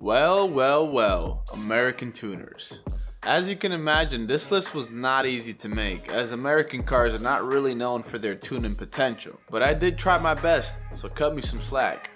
Well, American tuners. As you can imagine, this list was not easy to make, as American cars are not really known for their tuning potential. But I did try my best, so cut me some slack.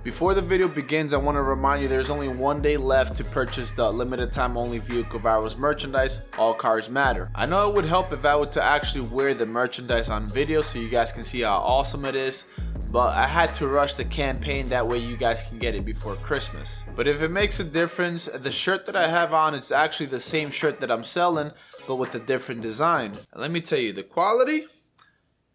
Before the video begins, I want to remind you there's only one day left to purchase the limited time only Vehicle Virals merchandise, All Cars Matter. I know it would help if I were to actually wear the merchandise on video so you guys can see how awesome it is, but I had to rush the campaign, that way you guys can get it before Christmas. But if it makes a difference, the shirt that I have on, it's actually the same shirt that I'm selling, but with a different design. And let me tell you, the quality,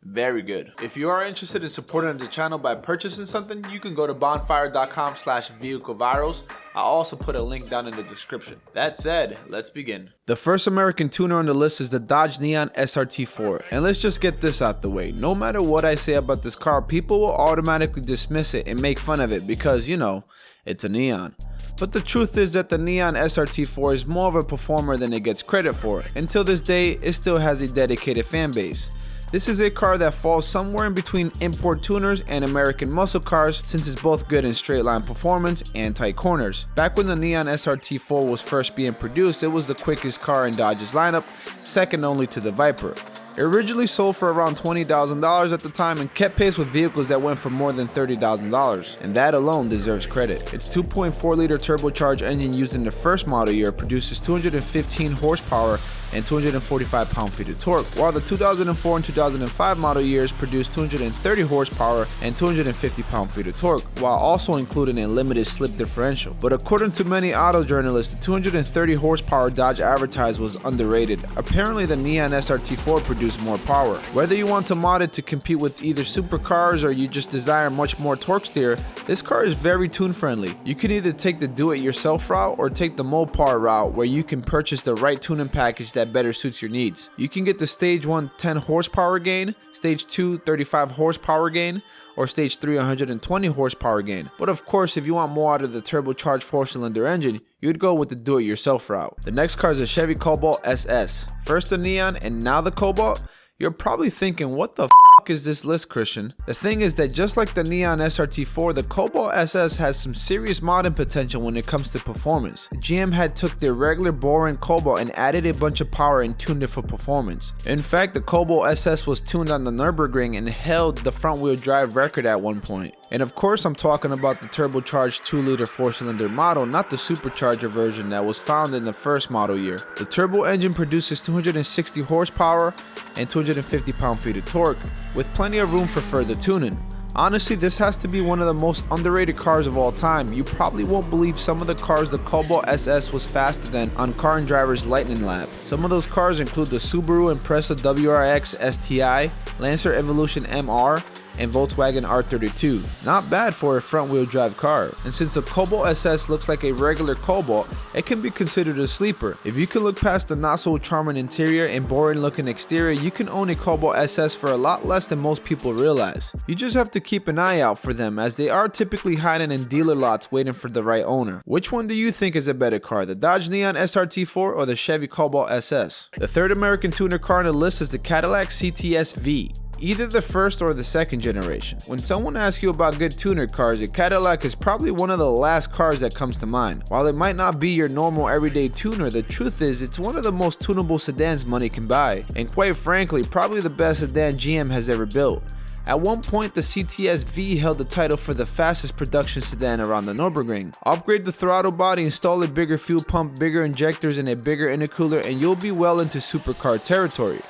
very good. If you are interested in supporting the channel by purchasing something, you can go to bonfire.com/vehiclevirals. I'll also put a link down in the description. That said, let's begin. The first American tuner on the list is the Dodge Neon SRT4. And let's just get this out the way. No matter what I say about this car, people will automatically dismiss it and make fun of it because, you know, it's a Neon. But the truth is that the Neon SRT4 is more of a performer than it gets credit for. Until this day, it still has a dedicated fan base. This is a car that falls somewhere in between import tuners and American muscle cars, since it's both good in straight line performance and tight corners. Back when the Neon SRT4 was first being produced, it was the quickest car in Dodge's lineup, second only to the Viper. It originally sold for around $20,000 at the time and kept pace with vehicles that went for more than $30,000, and that alone deserves credit. Its 2.4 liter turbocharged engine used in the first model year produces 215 horsepower and 245 pound-feet of torque, while the 2004 and 2005 model years produced 230 horsepower and 250 pound-feet of torque, while also including a limited slip differential. But according to many auto journalists, the 230 horsepower Dodge advertised was underrated. Apparently the Neon SRT4 produced more power. Whether you want to mod it to compete with either supercars or you just desire much more torque steer, this car is very tune friendly. You can either take the do-it-yourself route or take the Mopar route, where you can purchase the right tuning package that better suits your needs. You can get the Stage 1 10 horsepower gain, Stage 2 35 horsepower gain, or Stage 3 120 horsepower gain. But of course, if you want more out of the turbocharged 4-cylinder engine, you'd go with the do-it-yourself route. The next car is a Chevy COBALT SS. First the Neon and now the COBALT? You're probably thinking, what the f is this list, Christian? The thing is that just like the Neon SRT4, the COBALT SS has some serious modding potential when it comes to performance. GM had took their regular boring COBALT and added a bunch of power and tuned it for performance. In fact, the COBALT SS was tuned on the Nürburgring and held the front wheel drive record at one point. And of course, I'm talking about the turbocharged 2-liter 4-cylinder model, not the supercharger version that was found in the first model year. The turbo engine produces 260 horsepower and 250 pound-feet of torque, with plenty of room for further tuning. Honestly, this has to be one of the most underrated cars of all time. You probably won't believe some of the cars the COBALT SS was faster than on Car and Driver's Lightning Lap. Some of those cars include the Subaru Impreza WRX STI, Lancer Evolution MR, and Volkswagen R32. Not bad for a front-wheel drive car. And since the COBALT SS looks like a regular COBALT, it can be considered a sleeper. If you can look past the not-so-charming interior and boring-looking exterior, you can own a COBALT SS for a lot less than most people realize. You just have to keep an eye out for them, as they are typically hiding in dealer lots waiting for the right owner. Which one do you think is a better car, the Dodge Neon SRT4 or the Chevy COBALT SS? The third American tuner car on the list is the Cadillac CTS-V. Either the first or the second generation. When someone asks you about good tuner cars, a Cadillac is probably one of the last cars that comes to mind. While it might not be your normal everyday tuner, the truth is it's one of the most tunable sedans money can buy, and quite frankly, probably the best sedan GM has ever built. At one point, the CTS-V held the title for the fastest production sedan around the Nürburgring. Upgrade the throttle body, install a bigger fuel pump, bigger injectors, and a bigger intercooler, and you'll be well into supercar territory.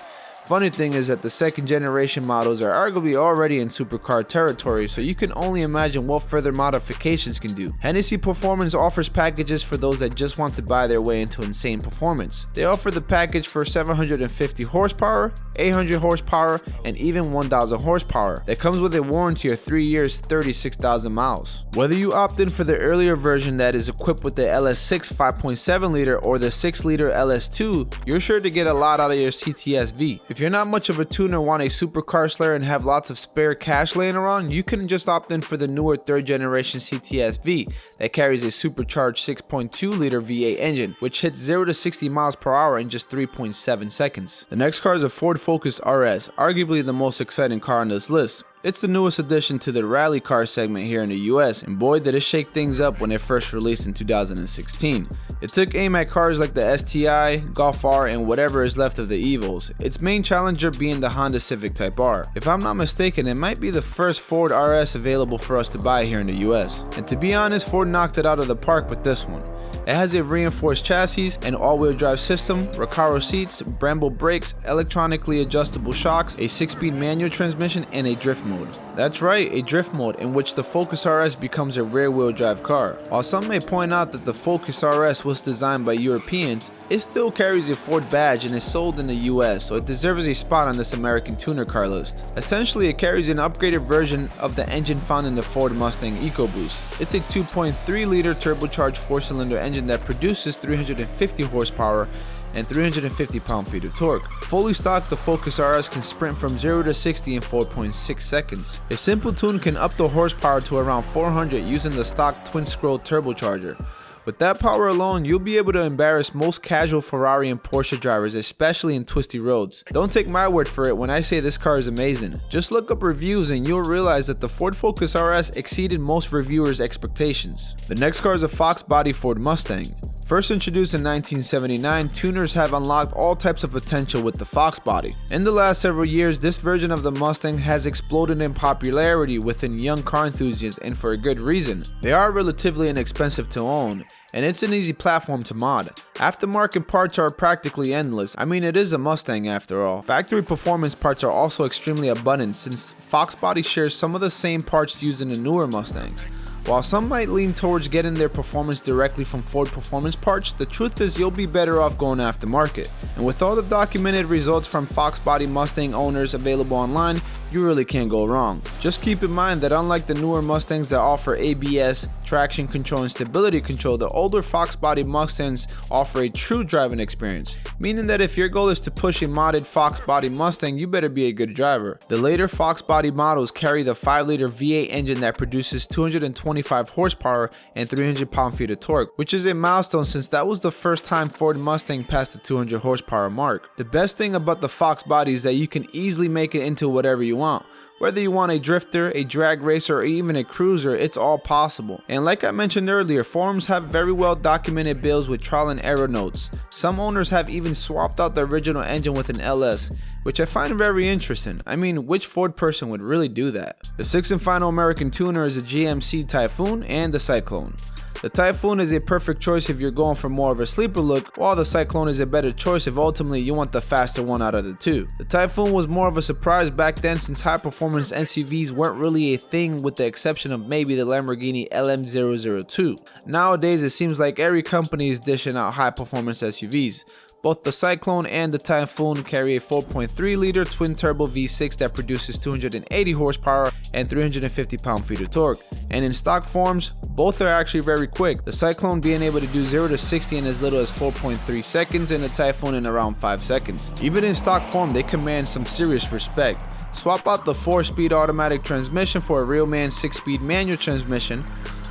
Funny thing is that the second generation models are arguably already in supercar territory, so you can only imagine what further modifications can do. Hennessy Performance offers packages for those that just want to buy their way into insane performance. They offer the package for 750 horsepower, 800 horsepower, and even 1000 horsepower. That comes with a warranty of 3 years, 36,000 miles. Whether you opt in for the earlier version that is equipped with the LS6 5.7 liter or the 6 liter LS2, you're sure to get a lot out of your CTS-V. If you're not much of a tuner, want a supercar slayer, and have lots of spare cash laying around, you can just opt in for the newer 3rd generation CTS-V that carries a supercharged 6.2 liter V8 engine, which hits 0 to 60 miles per hour in just 3.7 seconds. The next car is a Ford Focus RS, arguably the most exciting car on this list. It's the newest addition to the rally car segment here in the US, and boy did it shake things up when it first released in 2016. It took aim at cars like the STI, Golf R, and whatever is left of the Evos, its main challenger being the Honda Civic Type R. If I'm not mistaken, it might be the first Ford RS available for us to buy here in the US. And to be honest, Ford knocked it out of the park with this one. It has a reinforced chassis, an all-wheel drive system, Recaro seats, Brembo brakes, electronically adjustable shocks, a 6-speed manual transmission, and a drift mode. That's right, a drift mode in which the Focus RS becomes a rear-wheel drive car. While some may point out that the Focus RS was designed by Europeans, it still carries a Ford badge and is sold in the US, so it deserves a spot on this American tuner car list. Essentially, it carries an upgraded version of the engine found in the Ford Mustang EcoBoost. It's a 2.3-liter turbocharged 4-cylinder engine that produces 350 horsepower and 350 pound-feet of torque. Fully stocked, the Focus RS can sprint from 0 to 60 in 4.6 seconds. A simple tune can up the horsepower to around 400 using the stock twin-scroll turbocharger. With that power alone, you'll be able to embarrass most casual Ferrari and Porsche drivers, especially in twisty roads. Don't take my word for it when I say this car is amazing. Just look up reviews and you'll realize that the Ford Focus RS exceeded most reviewers' expectations. The next car is a Fox body Ford Mustang. First introduced in 1979, tuners have unlocked all types of potential with the Fox body. In the last several years, this version of the Mustang has exploded in popularity within young car enthusiasts, and for a good reason. They are relatively inexpensive to own, and it's an easy platform to mod. Aftermarket parts are practically endless. I mean, it is a Mustang after all. Factory performance parts are also extremely abundant since Fox body shares some of the same parts used in the newer Mustangs. While some might lean towards getting their performance directly from Ford performance parts, the truth is you'll be better off going aftermarket. And with all the documented results from Fox body Mustang owners available online, you really can't go wrong. Just keep in mind that unlike the newer Mustangs that offer ABS, traction control, and stability control, the older Fox body Mustangs offer a true driving experience, meaning that if your goal is to push a modded Fox body Mustang, you better be a good driver. The later Fox body models carry the 5-liter V8 engine that produces 225 horsepower and 300 pound-feet of torque, which is a milestone since that was the first time Ford Mustang passed the 200 horsepower mark. The best thing about the Fox body is that you can easily make it into whatever you want. Whether you want a drifter, a drag racer, or even a cruiser, it's all possible. And like I mentioned earlier, forums have very well documented builds with trial and error notes. Some owners have even swapped out the original engine with an LS, which I find very interesting. I mean, which Ford person would really do that? The sixth and final American tuner is the GMC Typhoon and the Cyclone. The Typhoon is a perfect choice if you're going for more of a sleeper look, while the Cyclone is a better choice if ultimately you want the faster one out of the two. The Typhoon was more of a surprise back then since high performance SUVs weren't really a thing with the exception of maybe the Lamborghini LM002. Nowadays it seems like every company is dishing out high performance SUVs. Both the Cyclone and the Typhoon carry a 4.3-liter twin-turbo V6 that produces 280 horsepower and 350 pound-feet of torque. And in stock forms, both are actually very quick, the Cyclone being able to do 0 to 60 in as little as 4.3 seconds and the Typhoon in around 5 seconds. Even in stock form, they command some serious respect. Swap out the 4-speed automatic transmission for a real man 6-speed manual transmission,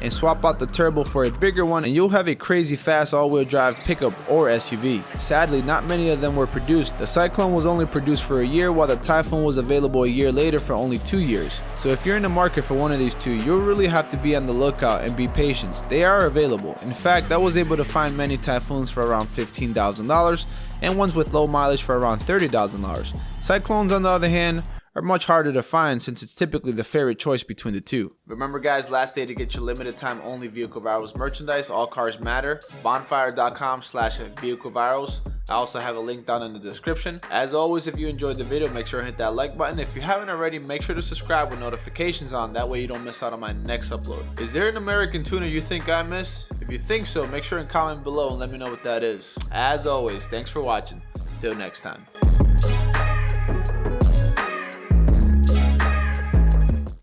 and swap out the turbo for a bigger one and you'll have a crazy fast all-wheel drive pickup or SUV. Sadly, not many of them were produced. The Cyclone was only produced for a year while the Typhoon was available a year later for only 2 years. So if you're in the market for one of these two, you'll really have to be on the lookout and be patient. They are available. In fact, I was able to find many Typhoons for around $15,000 and ones with low mileage for around $30,000. Cyclones on the other hand are much harder to find since it's typically the favorite choice between the two. Remember guys, last day to get your limited time only Vehicle Virals merchandise. All cars matter. Bonfire.com/Vehicle Virals. I also have a link down in the description. As always, if you enjoyed the video, make sure to hit that like button. If you haven't already, make sure to subscribe with notifications on. That way you don't miss out on my next upload. Is there an American tuner you think I miss? If you think so, make sure and comment below and let me know what that is. As always, thanks for watching. Until next time.